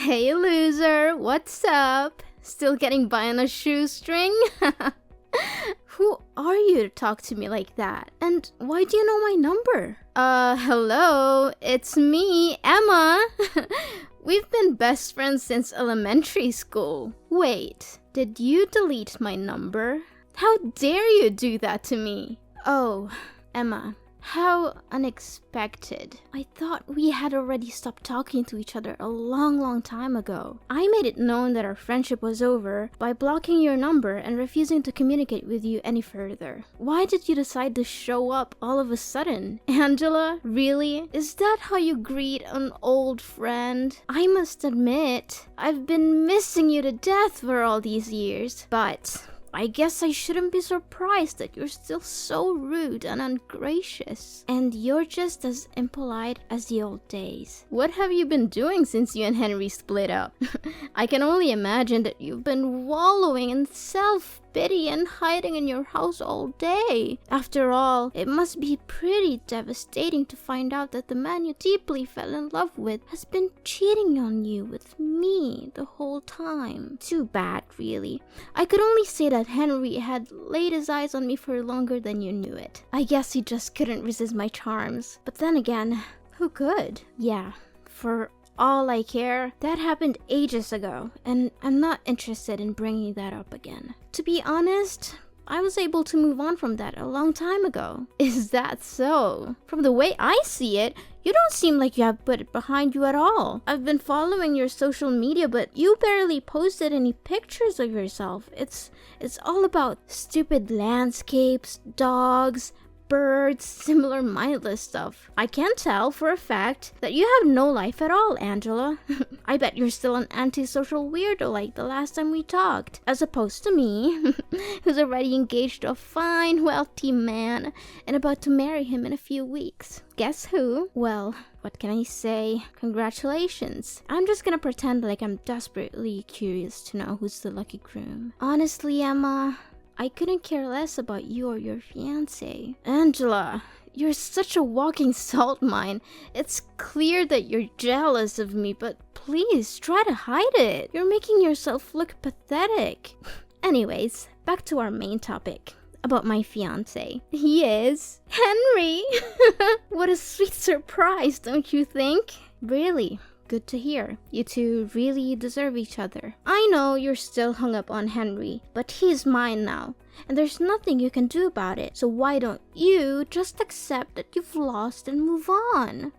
Hey loser, what's up? Still getting by on a shoestring? Who are you to talk to me like that? And why do you know my number? Hello, it's me, Emma. We've been best friends since elementary school. Wait, did you delete my number? How dare you do that to me? Oh, Emma. How unexpected. I thought we had already stopped talking to each other a long time ago. I made it known that our friendship was over by blocking your number and refusing to communicate with you any further. Why did you decide to show up all of a sudden? Angela, really? Is that how you greet an old friend? I must admit, I've been missing you to death for all these years, but I guess I shouldn't be surprised that you're still so rude and ungracious. And you're just as impolite as the old days. What have you been doing since you and Henry split up? I can only imagine that you've been wallowing in self-pity and hiding in your house all day. After all, it must be pretty devastating to find out that the man you deeply fell in love with has been cheating on you with me the whole time. Too bad, really. I could only say that Henry had laid his eyes on me for longer than you knew it. I guess he just couldn't resist my charms. But then again, who could? Yeah, for all I care, that happened ages ago, and I'm not interested in bringing that up again. To be honest, I was able to move on from that a long time ago. Is that so? From the way I see it, you don't seem like you have put it behind you at all. I've been following your social media, but you barely posted any pictures of yourself. It's all about stupid landscapes, dogs, birds, similar mindless stuff. I can tell for a fact that you have no life at all, Angela. I bet you're still an antisocial weirdo like the last time we talked, as opposed to me, who's already engaged to a fine, wealthy man and about to marry him in a few weeks. Guess who? Well, what can I say? Congratulations. I'm just gonna pretend like I'm desperately curious to know who's the lucky groom. Honestly, Emma, I couldn't care less about you or your fiancé. Angela, you're such a walking salt mine. It's clear that you're jealous of me, but please try to hide it. You're making yourself look pathetic. Anyways, back to our main topic. About my fiancé. He is Henry. What a sweet surprise, don't you think? Really? Good to hear. You two really deserve each other. I know you're still hung up on Henry, but he's mine now, and there's nothing you can do about it. So why don't you just accept that you've lost and move on?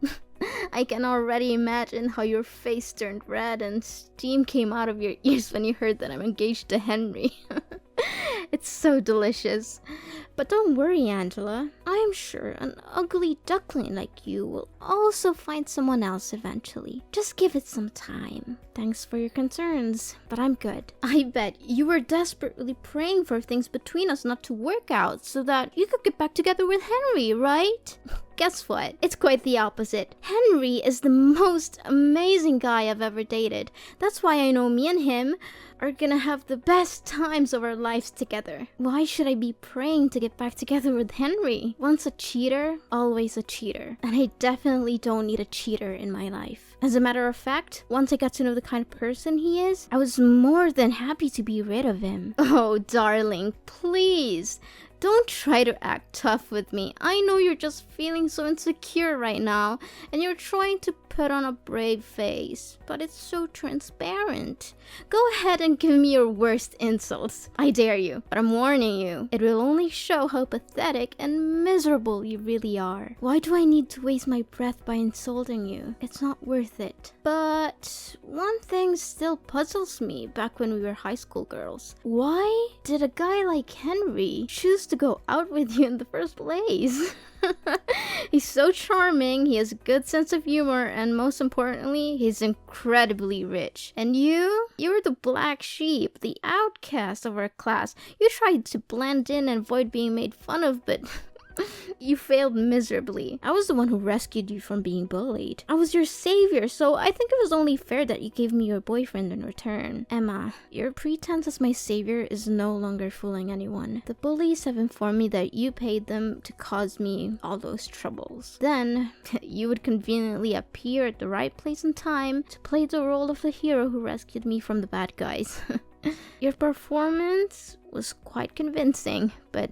I can already imagine how your face turned red and steam came out of your ears when you heard that I'm engaged to Henry. It's so delicious. But don't worry, Angela. I'm sure an ugly duckling like you will also find someone else eventually. Just give it some time. Thanks for your concerns, but I'm good. I bet you were desperately praying for things between us not to work out so that you could get back together with Henry, right? Guess what? It's quite the opposite. Henry is the most amazing guy I've ever dated. That's why I know me and him are gonna have the best times of our lives together. Why should I be praying to get back together with Henry? Once a cheater, always a cheater. And I definitely don't need a cheater in my life. As a matter of fact, once I got to know the kind of person he is, I was more than happy to be rid of him. Oh, darling, please. Don't try to act tough with me. I know you're just feeling so insecure right now, and you're trying to put on a brave face, but it's so transparent. Go ahead and give me your worst insults. I dare you, but I'm warning you. It will only show how pathetic and miserable you really are. Why do I need to waste my breath by insulting you? It's not worth it. But one thing still puzzles me back when we were high school girls. Why did a guy like Henry choose to go out with you in the first place? He's so charming, he has a good sense of humor, and most importantly, he's incredibly rich. And you were the black sheep, the outcast of our class. You tried to blend in and avoid being made fun of, but You failed miserably. I was the one who rescued you from being bullied. I was your savior, so I think it was only fair that you gave me your boyfriend in return. Emma, your pretense as my savior is no longer fooling anyone. The bullies have informed me that you paid them to cause me all those troubles. Then, you would conveniently appear at the right place and time to play the role of the hero who rescued me from the bad guys. Your performance was quite convincing, but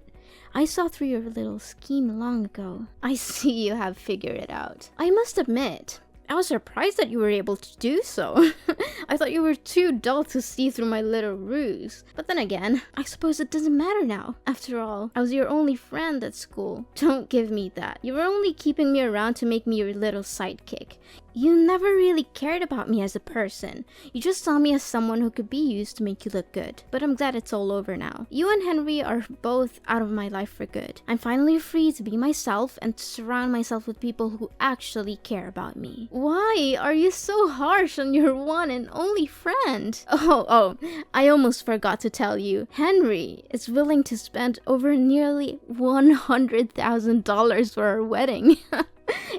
I saw through your little scheme long ago. I see you have figured it out. I must admit, I was surprised that you were able to do so. I thought you were too dull to see through my little ruse. But then again, I suppose it doesn't matter now. After all, I was your only friend at school. Don't give me that. You were only keeping me around to make me your little sidekick. You never really cared about me as a person. You just saw me as someone who could be used to make you look good. But I'm glad it's all over now. You and Henry are both out of my life for good. I'm finally free to be myself and to surround myself with people who actually care about me. Why are you so harsh on your one and only friend? Oh, I almost forgot to tell you. Henry is willing to spend over nearly $100,000 for our wedding.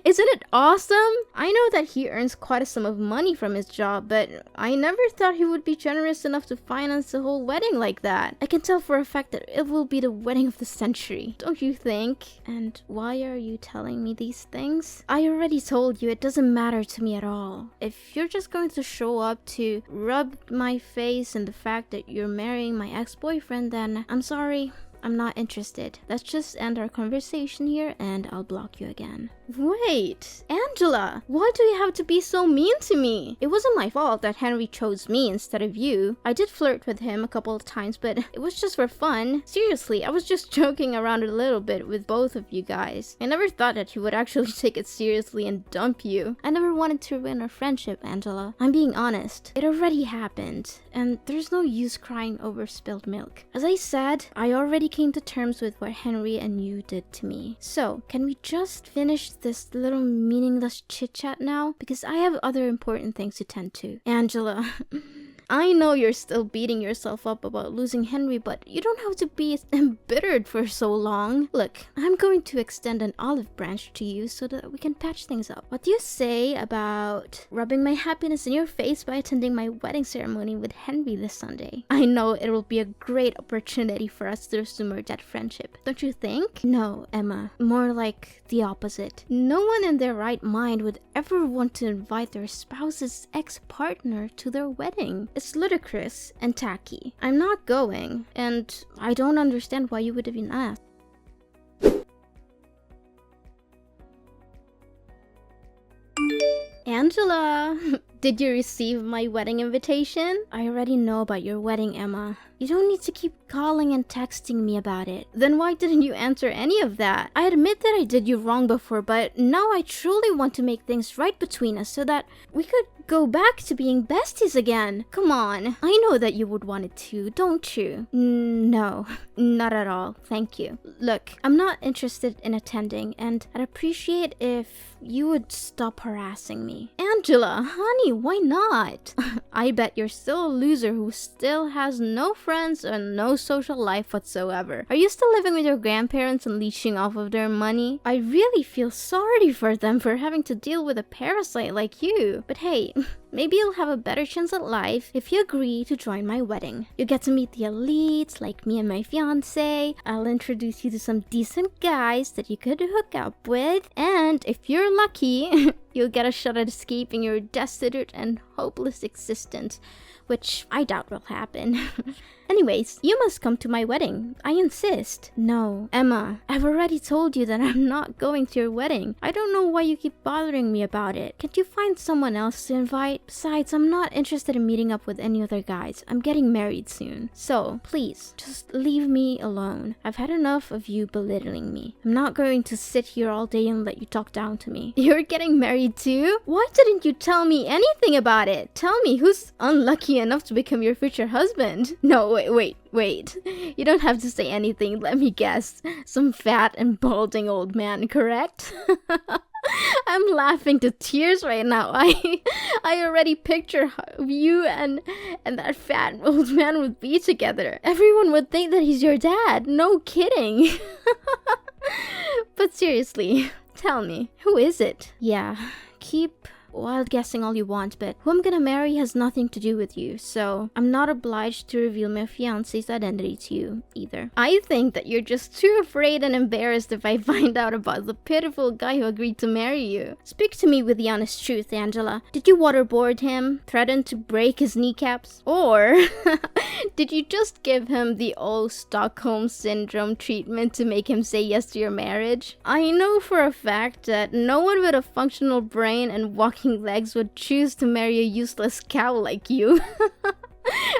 Isn't it awesome? I know that he earns quite a sum of money from his job, but I never thought he would be generous enough to finance the whole wedding like that. I can tell for a fact that it will be the wedding of the century, don't you think? And why are you telling me these things? I already told you it doesn't matter to me at all. If you're just going to show up to rub my face in the fact that you're marrying my ex-boyfriend, then I'm sorry. I'm not interested. Let's just end our conversation here and I'll block you again. Wait, Angela, why do you have to be so mean to me? It wasn't my fault that Henry chose me instead of you. I did flirt with him a couple of times, but it was just for fun. Seriously, I was just joking around a little bit with both of you guys. I never thought that he would actually take it seriously and dump you. I never wanted to ruin our friendship, Angela. I'm being honest. It already happened, and there's no use crying over spilled milk. As I said, I already came to terms with what Henry and you did to me. So, can we just finish this little meaningless chit-chat now? Because I have other important things to tend to. Angela, I know you're still beating yourself up about losing Henry, but you don't have to be embittered for so long. Look, I'm going to extend an olive branch to you so that we can patch things up. What do you say about rubbing my happiness in your face by attending my wedding ceremony with Henry this Sunday? I know it will be a great opportunity for us to resume our dead friendship. Don't you think? No, Emma. More like the opposite. No one in their right mind would ever want to invite their spouse's ex-partner to their wedding. It's ludicrous and tacky. I'm not going, and I don't understand why you would have been asked. Angela, did you receive my wedding invitation? I already know about your wedding, Emma. You don't need to keep calling and texting me about it. Then why didn't you answer any of that? I admit that I did you wrong before, but now I truly want to make things right between us so that we could go back to being besties again. Come on. I know that you would want it too, don't you? No, not at all. Thank you. Look, I'm not interested in attending, and I'd appreciate if you would stop harassing me. Angela, honey, why not? I bet you're still a loser who still has no friends and no social life whatsoever. Are you still living with your grandparents and leeching off of their money? I really feel sorry for them for having to deal with a parasite like you. But hey, maybe you'll have a better chance at life if you agree to join my wedding. You get to meet the elites like me and my fiance. I'll introduce you to some decent guys that you could hook up with. And if you're lucky, you'll get a shot at escaping your destitute and hopeless existence, which I doubt will happen. Anyways, you must come to my wedding. I insist. No, Emma, I've already told you that I'm not going to your wedding. I don't know why you keep bothering me about it. Can't you find someone else to invite? Besides, I'm not interested in meeting up with any other guys. I'm getting married soon. So, please, just leave me alone. I've had enough of you belittling me. I'm not going to sit here all day and let you talk down to me. You're getting married too? Why didn't you tell me anything about it? Tell me who's unlucky enough to become your future husband. No, wait. You don't have to say anything. Let me guess. Some fat and balding old man, correct? I'm laughing to tears right now. I already picture how you and that fat old man would be together. Everyone would think that he's your dad. No kidding. But seriously, tell me, who is it? Yeah, keep wild guessing all you want, but who I'm gonna marry has nothing to do with you, so I'm not obliged to reveal my fiancé's identity to you either. I think that you're just too afraid and embarrassed if I find out about the pitiful guy who agreed to marry you. Speak to me with the honest truth, Angela. Did you waterboard him, threaten to break his kneecaps, or did you just give him the old Stockholm Syndrome treatment to make him say yes to your marriage? I know for a fact that no one with a functional brain and walking legs would choose to marry a useless cow like you.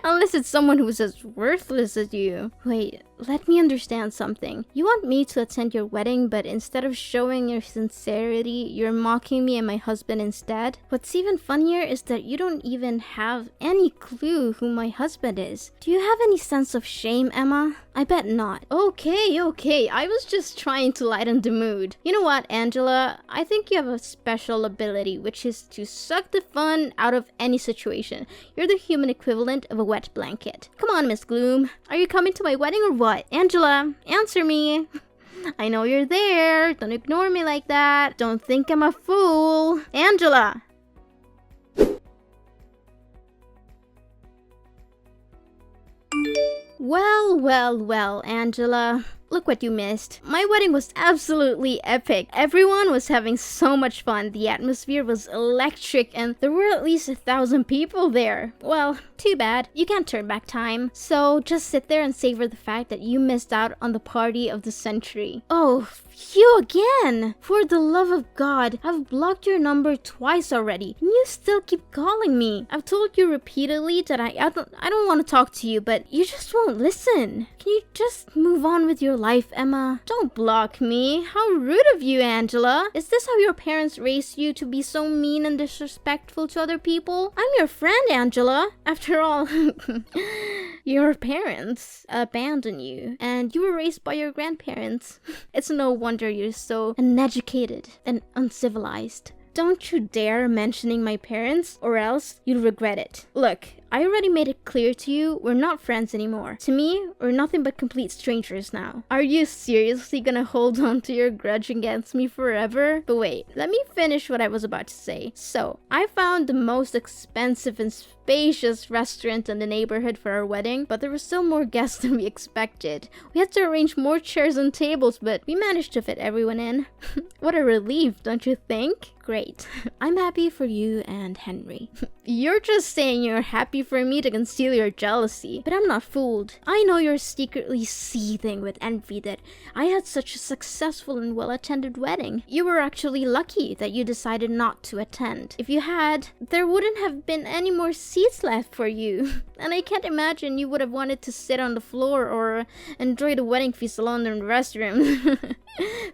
Unless it's someone who's as worthless as you. Wait, let me understand something. You want me to attend your wedding, but instead of showing your sincerity, you're mocking me and my husband instead? What's even funnier is that you don't even have any clue who my husband is. Do you have any sense of shame, Emma? I bet not. Okay, I was just trying to lighten the mood. You know what, Angela? I think you have a special ability, which is to suck the fun out of any situation. You're the human equivalent of a wet blanket. Come on, Miss Gloom. Are you coming to my wedding or what? Angela, answer me. I know you're there. Don't ignore me like that. Don't think I'm a fool. Angela! Well, Angela. Look what you missed. My wedding was absolutely epic. Everyone was having so much fun. The atmosphere was electric and there were at least 1,000 people there. Well, too bad. You can't turn back time. So just sit there and savor the fact that you missed out on the party of the century. Oh, you again! For the love of God, I've blocked your number twice already, and you still keep calling me. I've told you repeatedly that I don't want to talk to you, but you just won't listen. Can you just move on with your life, Emma? Don't block me. How rude of you, Angela. Is this how your parents raised you, to be so mean and disrespectful to other people? I'm your friend, Angela. After all, your parents abandoned you, and you were raised by your grandparents. It's no wonder you're so uneducated and uncivilized. Don't you dare mentioning my parents, or else you'll regret it. Look, I already made it clear to you, we're not friends anymore. To me, we're nothing but complete strangers now. Are you seriously gonna hold on to your grudge against me forever? But wait, let me finish what I was about to say. So, I found the most expensive and spacious restaurant in the neighborhood for our wedding, but there were still more guests than we expected. We had to arrange more chairs and tables, but we managed to fit everyone in. What a relief, don't you think? Great. I'm happy for you and Henry. You're just saying you're happy for me to conceal your jealousy, but I'm not fooled. I know you're secretly seething with envy that I had such a successful and well-attended wedding. You were actually lucky that you decided not to attend. If you had, there wouldn't have been any more seats left for you. And I can't imagine you would have wanted to sit on the floor or enjoy the wedding feast alone in the restroom.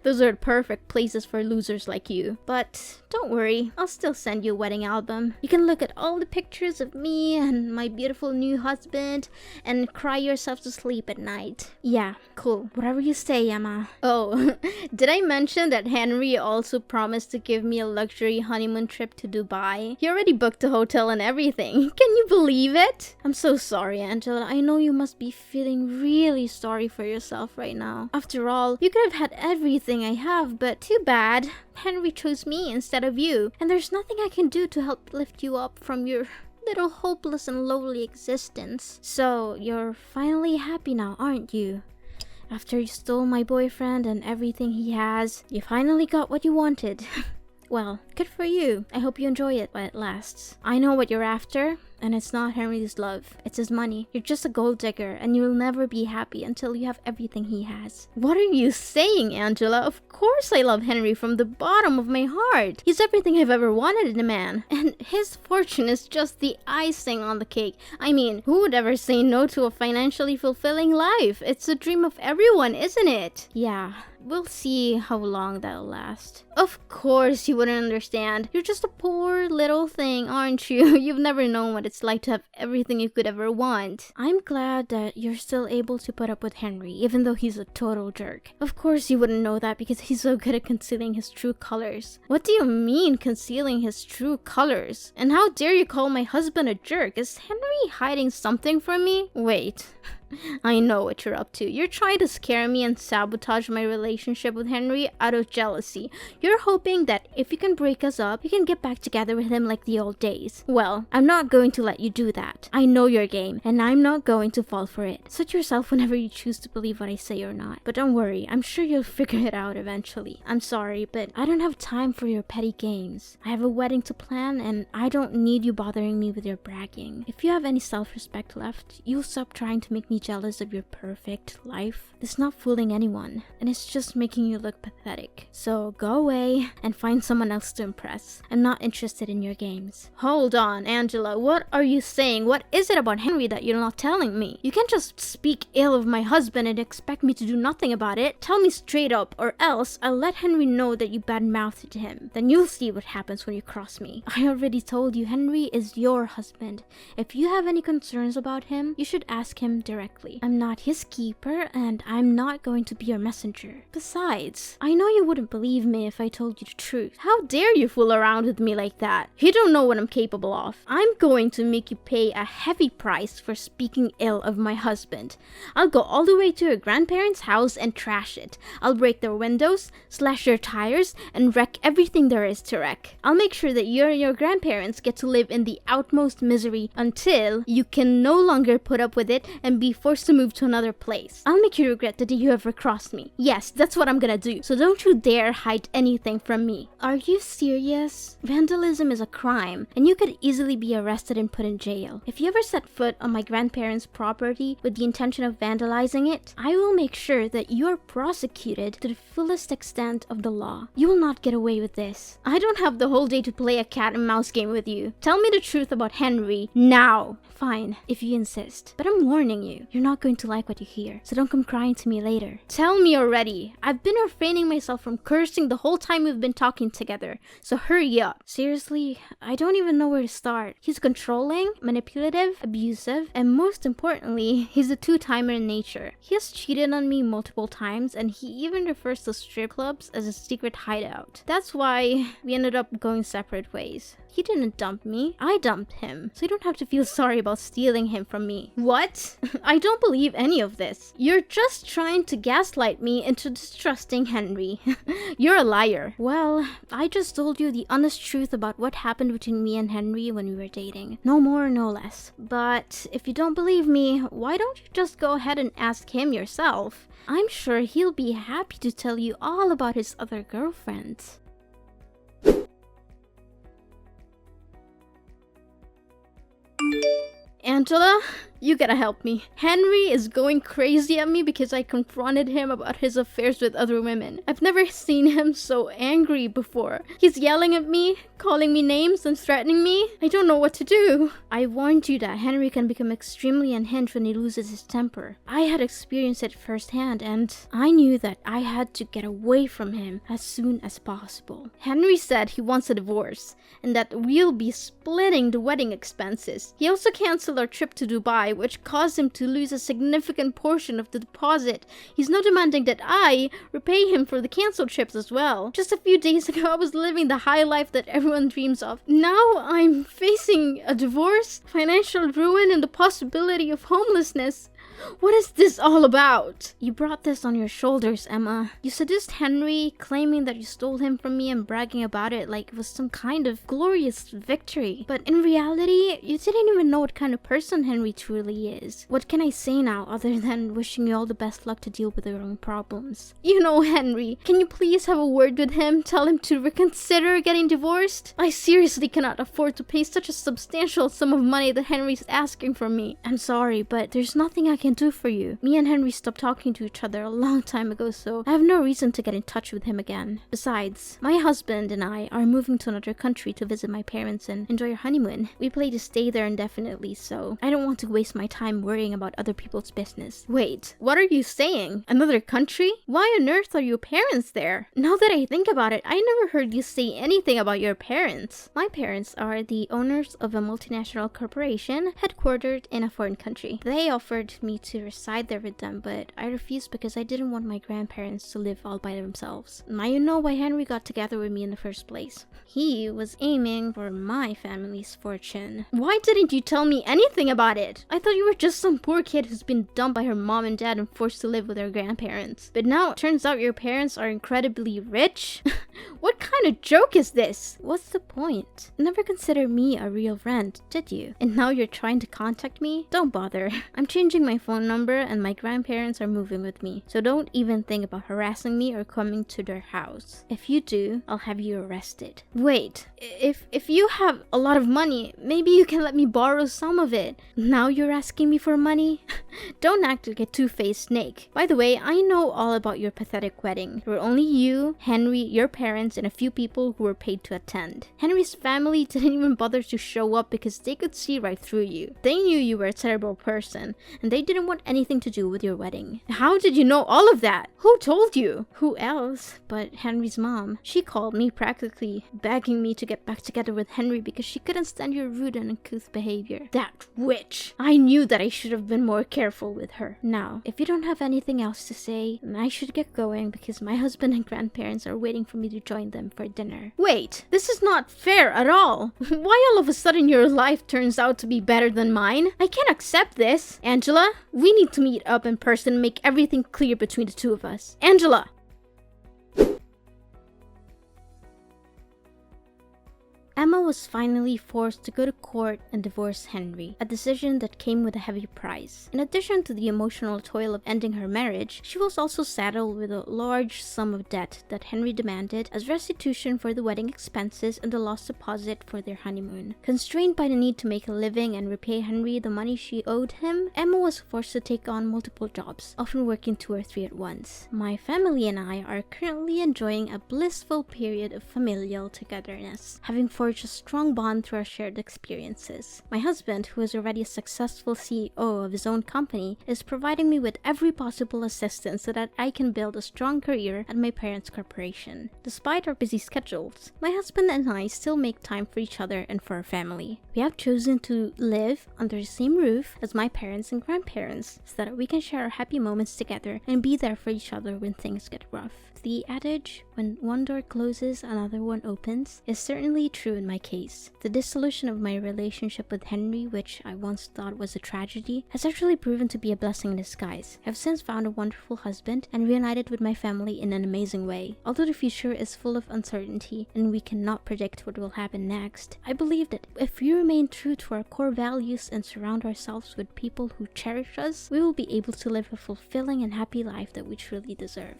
Those are perfect places for losers like you. But don't worry, I'll still send you a wedding album. You can look at all the pictures of me and my beautiful new husband and cry yourself to sleep at night. Yeah, cool. Whatever you say, Emma. Oh, did I mention that Henry also promised to give me a luxury honeymoon trip to Dubai? He already booked a hotel and everything. Can you believe it? I'm so sorry, Angela. I know you must be feeling really sorry for yourself right now. After all, you could have had everything I have, but too bad. Henry chose me instead of you, and there's nothing I can do to help lift you up from your little hopeless and lowly existence. So, you're finally happy now, aren't you? After you stole my boyfriend and everything he has, you finally got what you wanted. Well, good for you. I hope you enjoy it while it lasts. I know what you're after, and it's not Henry's love. It's his money. You're just a gold digger, and you'll never be happy until you have everything he has. What are you saying, Angela? Of course I love Henry from the bottom of my heart. He's everything I've ever wanted in a man, and his fortune is just the icing on the cake. I mean, who would ever say no to a financially fulfilling life? It's the dream of everyone, isn't it? Yeah. We'll see how long that'll last. Of course you wouldn't understand. You're just a poor little thing, aren't you? You've never known what it's like to have everything you could ever want. I'm glad that you're still able to put up with Henry, even though he's a total jerk. Of course you wouldn't know that because he's so good at concealing his true colors. What do you mean, concealing his true colors? And how dare you call my husband a jerk? Is Henry hiding something from me? Wait. I know what you're up to. You're trying to scare me and sabotage my relationship with Henry out of jealousy. You're hoping that if you can break us up, you can get back together with him like the old days. Well, I'm not going to let you do that. I know your game, and I'm not going to fall for it. Suit yourself whenever you choose to believe what I say or not. But don't worry, I'm sure you'll figure it out eventually. I'm sorry, but I don't have time for your petty games. I have a wedding to plan, and I don't need you bothering me with your bragging. If you have any self-respect left, you'll stop trying to make me jealous of your perfect life. It's not fooling anyone, and it's just making you look pathetic. So go away and find someone else to impress. I'm not interested in your games. Hold on, Angela. What are you saying? What is it about Henry that you're not telling me? You can't just speak ill of my husband and expect me to do nothing about it. Tell me straight up, or else I'll let Henry know that you badmouthed him. Then you'll see what happens when you cross me. I already told you, Henry is your husband. If you have any concerns about him, you should ask him directly. I'm not his keeper, and I'm not going to be your messenger. Besides, I know you wouldn't believe me if I told you the truth. How dare you fool around with me like that? You don't know what I'm capable of. I'm going to make you pay a heavy price for speaking ill of my husband. I'll go all the way to your grandparents' house and trash it. I'll break their windows, slash their tires, and wreck everything there is to wreck. I'll make sure that you and your grandparents get to live in the utmost misery until you can no longer put up with it and be forced to move to another place. I'll make you regret the day you ever crossed me. Yes, that's what I'm gonna do. So don't you dare hide anything from me. Are you serious? Vandalism is a crime, and you could easily be arrested and put in jail. If you ever set foot on my grandparents' property with the intention of vandalizing it, I will make sure that you're prosecuted to the fullest extent of the law. You will not get away with this. I don't have the whole day to play a cat and mouse game with you. Tell me the truth about Henry now. Fine, if you insist. But I'm warning you, you're not going to like what you hear, so don't come crying to me later. Tell me already. I've been refraining myself from cursing the whole time we've been talking together, so hurry up. Seriously, I don't even know where to start. He's controlling, manipulative, abusive, and most importantly, he's a two-timer in nature. He has cheated on me multiple times, and he even refers to strip clubs as a secret hideout. That's why we ended up going separate ways. He didn't dump me. I dumped him. So you don't have to feel sorry about stealing him from me. What? I don't believe any of this. You're just trying to gaslight me into distrusting Henry. You're a liar. Well, I just told you the honest truth about what happened between me and Henry when we were dating. No more, no less. But if you don't believe me, why don't you just go ahead and ask him yourself? I'm sure he'll be happy to tell you all about his other girlfriends. Angela, you gotta help me. Henry is going crazy at me because I confronted him about his affairs with other women. I've never seen him so angry before. He's yelling at me, calling me names, and threatening me. I don't know what to do. I warned you that Henry can become extremely unhinged when he loses his temper. I had experienced it firsthand, and I knew that I had to get away from him as soon as possible. Henry said he wants a divorce, and that we'll be splitting the wedding expenses. He also canceled our trip to Dubai, which caused him to lose a significant portion of the deposit. He's now demanding that I repay him for the canceled trips as well. Just a few days ago, I was living the high life that everyone dreams of. Now I'm facing a divorce, financial ruin, and the possibility of homelessness. What is this all about? You brought this on your shoulders, Emma. You seduced Henry, claiming that you stole him from me and bragging about it like it was some kind of glorious victory. But in reality, you didn't even know what kind of person Henry truly is. What can I say now other than wishing you all the best luck to deal with your own problems? You know Henry. Can you please have a word with him? Tell him to reconsider getting divorced? I seriously cannot afford to pay such a substantial sum of money that Henry's asking from me. I'm sorry, but there's nothing I can do for you. Me and Henry stopped talking to each other a long time ago, so I have no reason to get in touch with him again. Besides, my husband and I are moving to another country to visit my parents and enjoy our honeymoon. We plan to stay there indefinitely, so I don't want to waste my time worrying about other people's business. Wait, what are you saying? Another country? Why on earth are your parents there? Now that I think about it, I never heard you say anything about your parents. My parents are the owners of a multinational corporation headquartered in a foreign country. They offered me to reside there with them, but I refused because I didn't want my grandparents to live all by themselves. Now you know why Henry got together with me in the first place. He was aiming for my family's fortune. Why didn't you tell me anything about it? I thought you were just some poor kid who's been dumped by her mom and dad and forced to live with her grandparents. But now it turns out your parents are incredibly rich? What kind of joke is this? What's the point? Never considered me a real friend, did you? And now you're trying to contact me? Don't bother. I'm changing my phone number and my grandparents are moving with me. So don't even think about harassing me or coming to their house. If you do, I'll have you arrested. Wait, if you have a lot of money, maybe you can let me borrow some of it. Now you're asking me for money? Don't act like a two-faced snake. By the way, I know all about your pathetic wedding. There were only you, Henry, your parents, and a few people who were paid to attend. Henry's family didn't even bother to show up because they could see right through you. They knew you were a terrible person, and they didn't want anything to do with your wedding. How did you know all of that? Who told you? Who else but Henry's mom? She called me practically begging me to get back together with Henry because she couldn't stand your rude and uncouth behavior. That witch! I knew that I should have been more careful with her. Now, if you don't have anything else to say, then I should get going because my husband and grandparents are waiting for me to join them for dinner. Wait, this is not fair at all. Why all of a sudden your life turns out to be better than mine? I can't accept this. Angela, we need to meet up in person and make everything clear between the two of us. Angela! Emma was finally forced to go to court and divorce Henry, a decision that came with a heavy price. In addition to the emotional toil of ending her marriage, she was also saddled with a large sum of debt that Henry demanded as restitution for the wedding expenses and the lost deposit for their honeymoon. Constrained by the need to make a living and repay Henry the money she owed him, Emma was forced to take on multiple jobs, often working 2 or 3 at once. My family and I are currently enjoying a blissful period of familial togetherness, having forged a strong bond through our shared experiences. My husband, who is already a successful CEO of his own company, is providing me with every possible assistance so that I can build a strong career at my parents' corporation. Despite our busy schedules, my husband and I still make time for each other and for our family. We have chosen to live under the same roof as my parents and grandparents so that we can share our happy moments together and be there for each other when things get rough. The adage, when one door closes, another one opens, is certainly true in my case. The dissolution of my relationship with Henry, which I once thought was a tragedy, has actually proven to be a blessing in disguise. I've since found a wonderful husband and reunited with my family in an amazing way. Although the future is full of uncertainty and we cannot predict what will happen next, I believe that if we remain true to our core values and surround ourselves with people who cherish us, we will be able to live a fulfilling and happy life that we truly deserve.